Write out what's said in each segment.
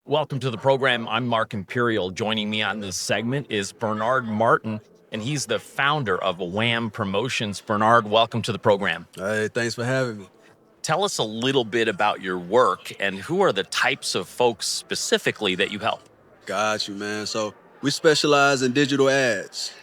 Welcome to the program. I'm Mark Imperial. Joining me on this segment is Bernard Martin, and he's the founder of Wham Promotions. Bernard, welcome to the program. Hey, thanks for having me. Tell us a little bit about your work and who are the types of folks specifically that you help? Got you, man. So we specialize in digital ads,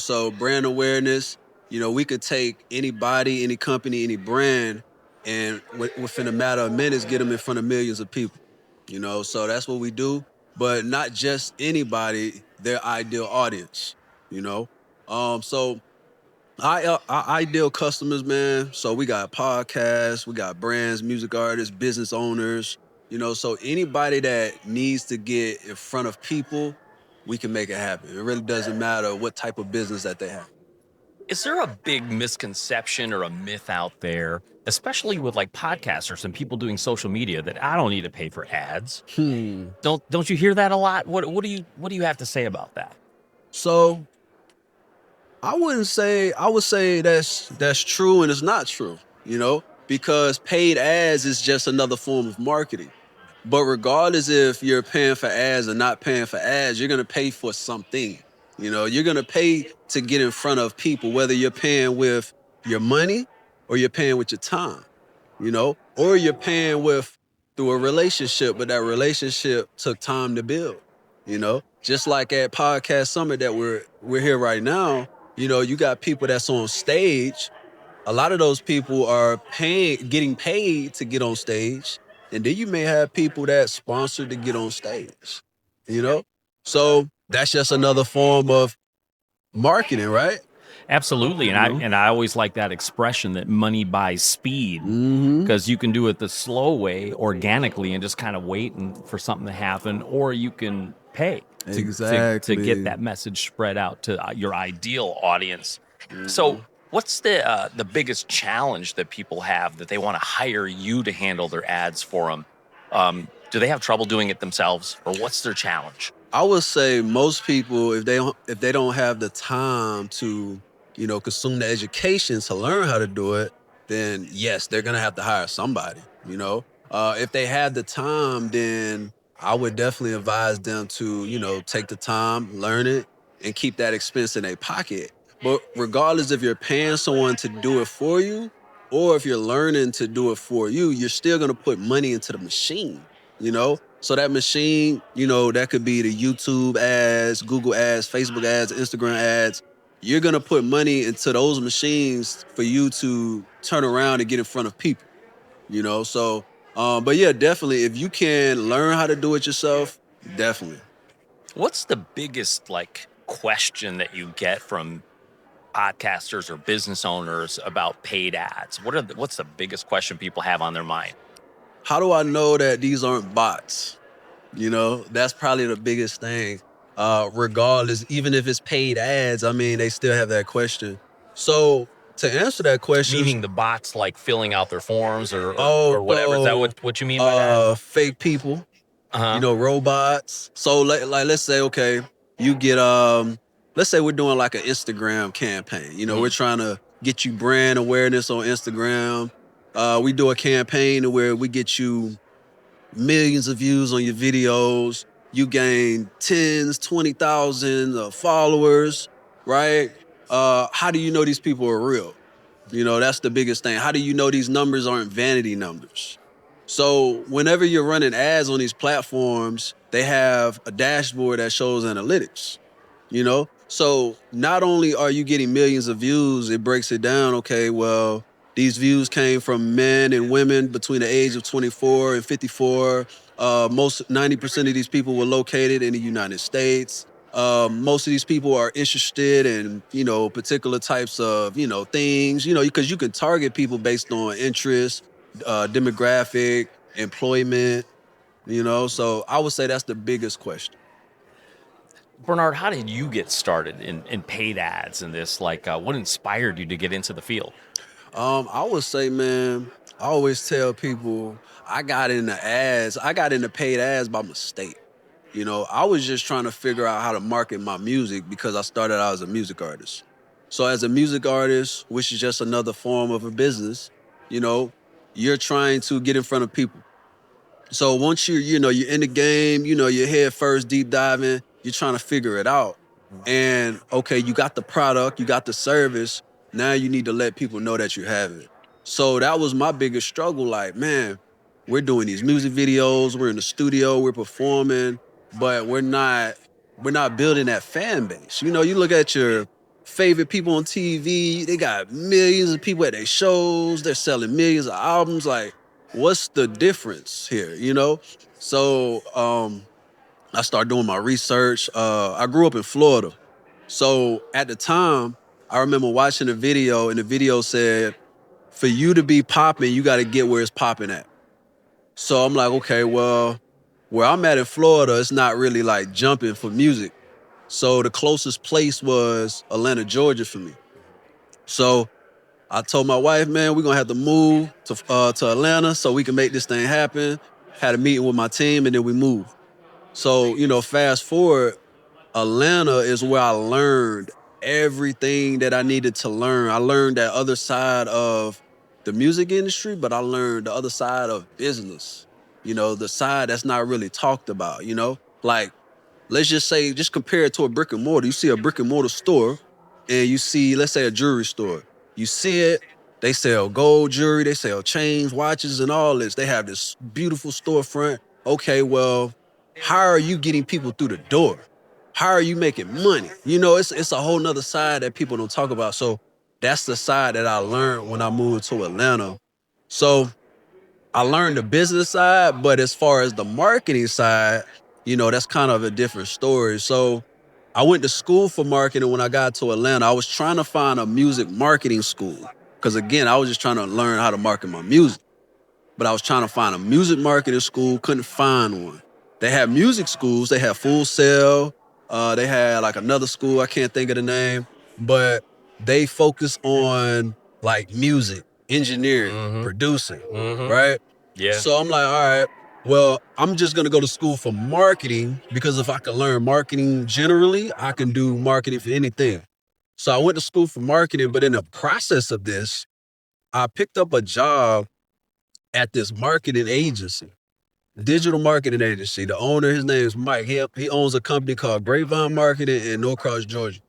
so brand awareness, we could take anybody, any company, any brand, and within a matter of minutes, get them in front of millions of people, so that's what we do. But not just anybody, their ideal audience, you know. So our ideal customers, man. So we got podcasts, we got brands, music artists, business owners, so anybody that needs to get in front of people, we can make it happen. It really doesn't matter what type of business that they have. Is there a big misconception or a myth out there, especially with like podcasters and people doing social media, that I don't need to pay for ads? Hmm. Don't you hear that a lot? What do you have to say about that? So I would say that's true and it's not true, because paid ads is just another form of marketing. But regardless if you're paying for ads or not paying for ads, you're gonna pay for something. You're gonna pay to get in front of people, whether you're paying with your money or you're paying with your time, or you're paying with through a relationship, but that relationship took time to build, Just like at Podcast Summit that we're here right now, you got people that's on stage. A lot of those people are getting paid to get on stage. And then you may have people that sponsor to get on stage, you know? So that's just another form of marketing, right? Absolutely, and You I know? and I always like that expression that money buys speed, Mm-hmm. because you can do it the slow way, organically, and just kind of waiting for something to happen, or you can pay to get Exactly. that message spread out to your ideal audience. So, Mm-hmm. what's the biggest challenge that people have that they want to hire you to handle their ads for them? Do they have trouble doing it themselves, or what's their challenge? I would say most people, if they don't have the time to, consume the education to learn how to do it, then yes, they're gonna have to hire somebody. If they have the time, then I would definitely advise them to, take the time, learn it, and keep that expense in their pocket. But regardless if you're paying someone to do it for you, or if you're learning to do it for you, you're still gonna put money into the machine. So that machine, that could be the YouTube ads, Google ads, Facebook ads, Instagram ads. You're gonna put money into those machines for you to turn around and get in front of people. So but yeah, definitely if you can learn how to do it yourself, definitely. What's the biggest like question that you get from podcasters or business owners about paid ads? What's the biggest question people have on their mind? How do I know that these aren't bots? That's probably the biggest thing. Regardless, even if it's paid ads, I mean, they still have that question. So to answer that question, Meaning the bots like filling out their forms or whatever. Is that so what you mean by that? fake people, Uh-huh. robots. So like let's say, okay, you get let's say we're doing like an Instagram campaign. We're Mhm. trying to get you brand awareness on Instagram. We do a campaign where we get you millions of views on your videos. You gain tens, 20,000 followers, right? How do you know these people are real? That's the biggest thing. How do you know these numbers aren't vanity numbers? So whenever you're running ads on these platforms, they have a dashboard that shows analytics, So not only are you getting millions of views, it breaks it down. Okay, well, these views came from men and women between the age of 24 and 54. Most 90% of these people were located in the United States. Most of these people are interested in, particular types of, things, because you can target people based on interest, demographic, employment, So I would say that's the biggest question. Bernard, how did you get started in paid ads and this? Like, what inspired you to get into the field? I would say, man, I always tell people I got into paid ads by mistake. I was just trying to figure out how to market my music because I started out as a music artist. So as a music artist, which is just another form of a business, you know, you're trying to get in front of people. So once you're in the game, you're head first deep diving, you're trying to figure it out. And okay, you got the product, you got the service. Now you need to let people know that you have it. So that was my biggest struggle. Like, man, we're doing these music videos, we're in the studio, we're performing, but we're not building that fan base. You look at your favorite people on TV, they got millions of people at their shows, they're selling millions of albums. Like, what's the difference here? So I started doing my research. I grew up in Florida. So at the time, I remember watching a video, and the video said, for you to be popping, you got to get where it's popping at. So I'm like, okay, well, where I'm at in Florida, it's not really like jumping for music. So the closest place was Atlanta, Georgia for me. So I told my wife, man, we're gonna have to move to Atlanta so we can make this thing happen. Had a meeting with my team, and then we moved. So, fast forward, Atlanta is where I learned everything that I needed to learn. I learned that other side of the music industry, but I learned the other side of business. The side that's not really talked about. Like, let's just say, just compare it to a brick and mortar. You see a brick and mortar store, and you see, let's say, a jewelry store. You see it, they sell gold jewelry, they sell chains, watches, and all this. They have this beautiful storefront. Okay, well, how are you getting people through the door? How are you making money? It's a whole nother side that people don't talk about. So that's the side that I learned when I moved to Atlanta. So I learned the business side, but as far as the marketing side, that's kind of a different story. So I went to school for marketing when I got to Atlanta. I was trying to find a music marketing school because, again, I was just trying to learn how to market my music. But I was trying to find a music marketing school, couldn't find one. They had music schools, they had Full Sail, they had like another school, I can't think of the name, but they focus on like music, engineering, Mm-hmm. producing, Mm-hmm. right? Yeah. So I'm like, all right, well, I'm just gonna go to school for marketing because if I can learn marketing generally, I can do marketing for anything. So I went to school for marketing, but in the process of this, I picked up a job at this marketing agency, digital marketing agency. The owner, his name is Mike. He owns a company called Grapevine Marketing in Norcross, Georgia.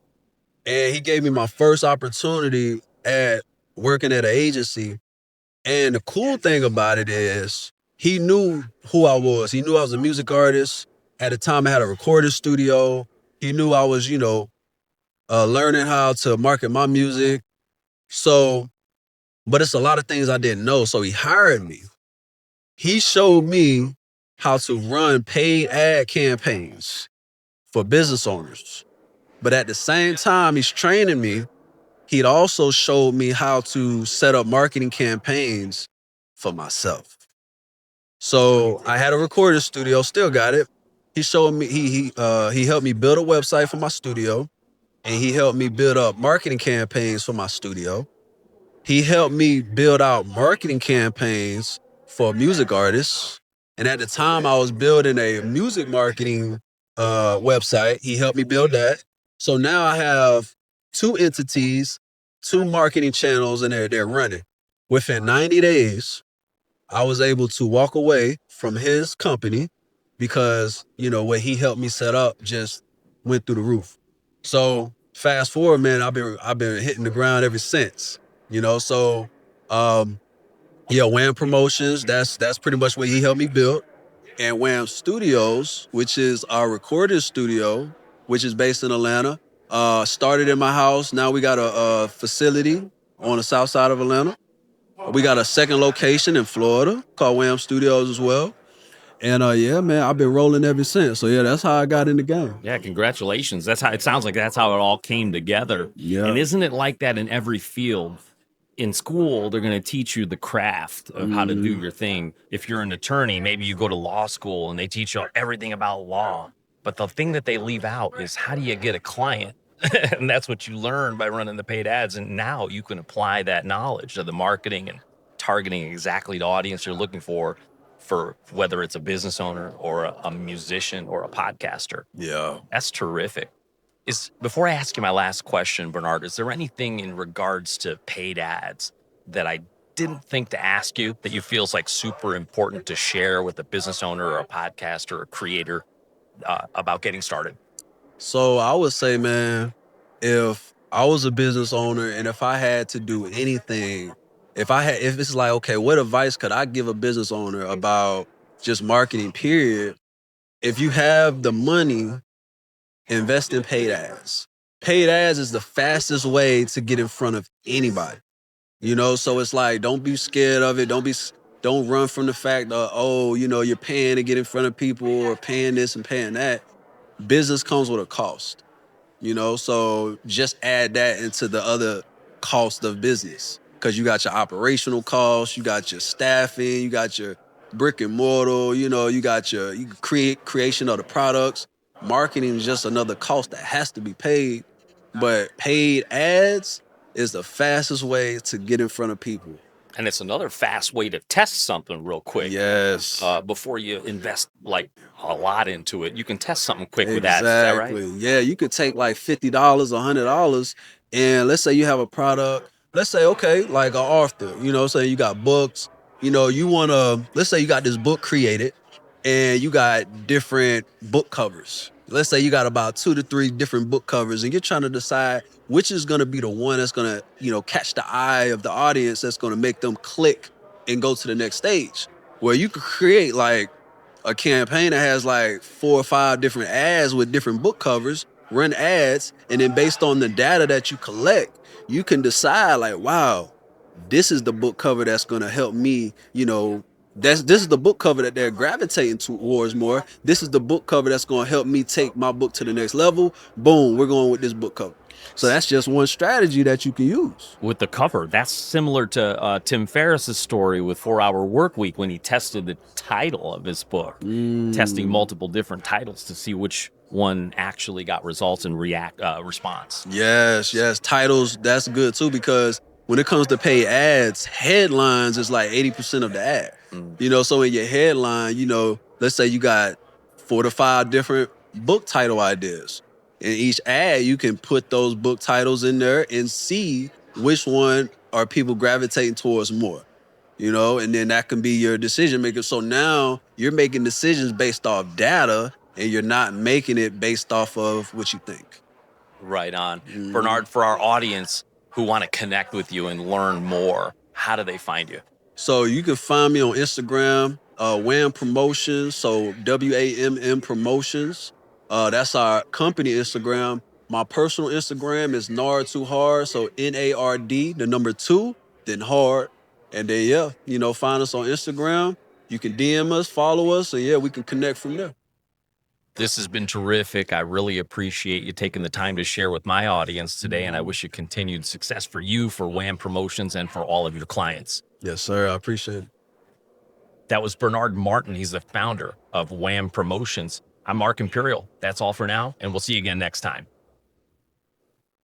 And he gave me my first opportunity at working at an agency. And the cool thing about it is he knew who I was. He knew I was a music artist. At the time, I had a recording studio. He knew I was, learning how to market my music. So, but it's a lot of things I didn't know. So he hired me. He showed me how to run paid ad campaigns for business owners. But at the same time, he's training me. He'd also showed me how to set up marketing campaigns for myself. So I had a recording studio, still got it. He showed me he helped me build a website for my studio, and he helped me build up marketing campaigns for my studio. He helped me build out marketing campaigns for music artists. And at the time, I was building a music marketing website. He helped me build that. So now I have two entities, two marketing channels, and they're running. Within 90 days, I was able to walk away from his company because, what he helped me set up just went through the roof. So fast forward, man, I've been hitting the ground ever since. So um yeah, Wham Promotions, that's pretty much what he helped me build. And Wham Studios, which is our recording studio, which is based in Atlanta, started in my house. Now we got a facility on the south side of Atlanta. We got a second location in Florida called Wham Studios as well. And yeah, man, I've been rolling ever since. So yeah, that's how I got in the game. Yeah, congratulations. That's how it sounds like that's how it all came together. Yeah. And isn't it like that in every field? In school, they're going to teach you the craft of how to do your thing. If you're an attorney, maybe you go to law school and they teach you everything about law. But the thing that they leave out is how do you get a client? And that's what you learn by running the paid ads. And now you can apply that knowledge to the marketing and targeting exactly the audience you're looking for whether it's a business owner or a musician or a podcaster. Yeah. That's terrific. Is before I ask you my last question, Bernard, is there anything in regards to paid ads that I didn't think to ask you that you feels like super important to share with a business owner or a podcaster or a creator about getting started? So I would say, man, if I was a business owner and if I had to do anything, if it's like, okay, what advice could I give a business owner about just marketing, period? If you have the money, invest in paid ads. Paid ads is the fastest way to get in front of anybody. So it's like, don't be scared of it. Don't run from the fact that, oh, you're paying to get in front of people or paying this and paying that. Business comes with a cost. So just add that into the other cost of business, because you got your operational costs, you got your staffing, you got your brick and mortar, you got you creation of the products. Marketing is just another cost that has to be paid, but paid ads is the fastest way to get in front of people. And it's another fast way to test something real quick. Yes. Before you invest like a lot into it, you can test something quick with ads. Is that right? Exactly. Yeah, you could take like $50, $100, and let's say you have a product. Let's say, okay, like an author, say you got books, you wanna, let's say you got this book created and you got different book covers. Let's say you got about 2 to 3 different book covers, and you're trying to decide which is gonna be the one that's gonna, catch the eye of the audience, that's gonna make them click and go to the next stage. Where you could create like a campaign that has like 4 or 5 different ads with different book covers, run ads, and then based on the data that you collect, you can decide like, wow, this is the book cover that's gonna help me, this is the book cover that they're gravitating towards more. This is the book cover that's gonna help me take my book to the next level. Boom, we're going with this book cover. So that's just one strategy that you can use. With the cover, that's similar to Tim Ferriss's story with 4 Hour Work Week, when he tested the title of his book, testing multiple different titles to see which one actually got results and response. Yes. Titles, that's good too, because when it comes to pay ads, headlines is like 80% of the ad. So in your headline, let's say you got 4 to 5 different book title ideas. In each ad, you can put those book titles in there and see which one are people gravitating towards more. And then that can be your decision maker. So now you're making decisions based off data, and you're not making it based off of what you think. Right on. Bernard, for our audience who want to connect with you and learn more, how do they find you? So you can find me on Instagram, Wham Promotions. So WAMM Promotions. That's our company Instagram. My personal Instagram is Nard Too Hard. So NARD, the number 2, then hard. And then, find us on Instagram. You can DM us, follow us, and we can connect from there. This has been terrific. I really appreciate you taking the time to share with my audience today, and I wish you continued success for you, for Wham Promotions, and for all of your clients. Yes, sir. I appreciate it. That was Bernard Martin. He's the founder of Wham Promotions. I'm Mark Imperial. That's all for now, and we'll see you again next time.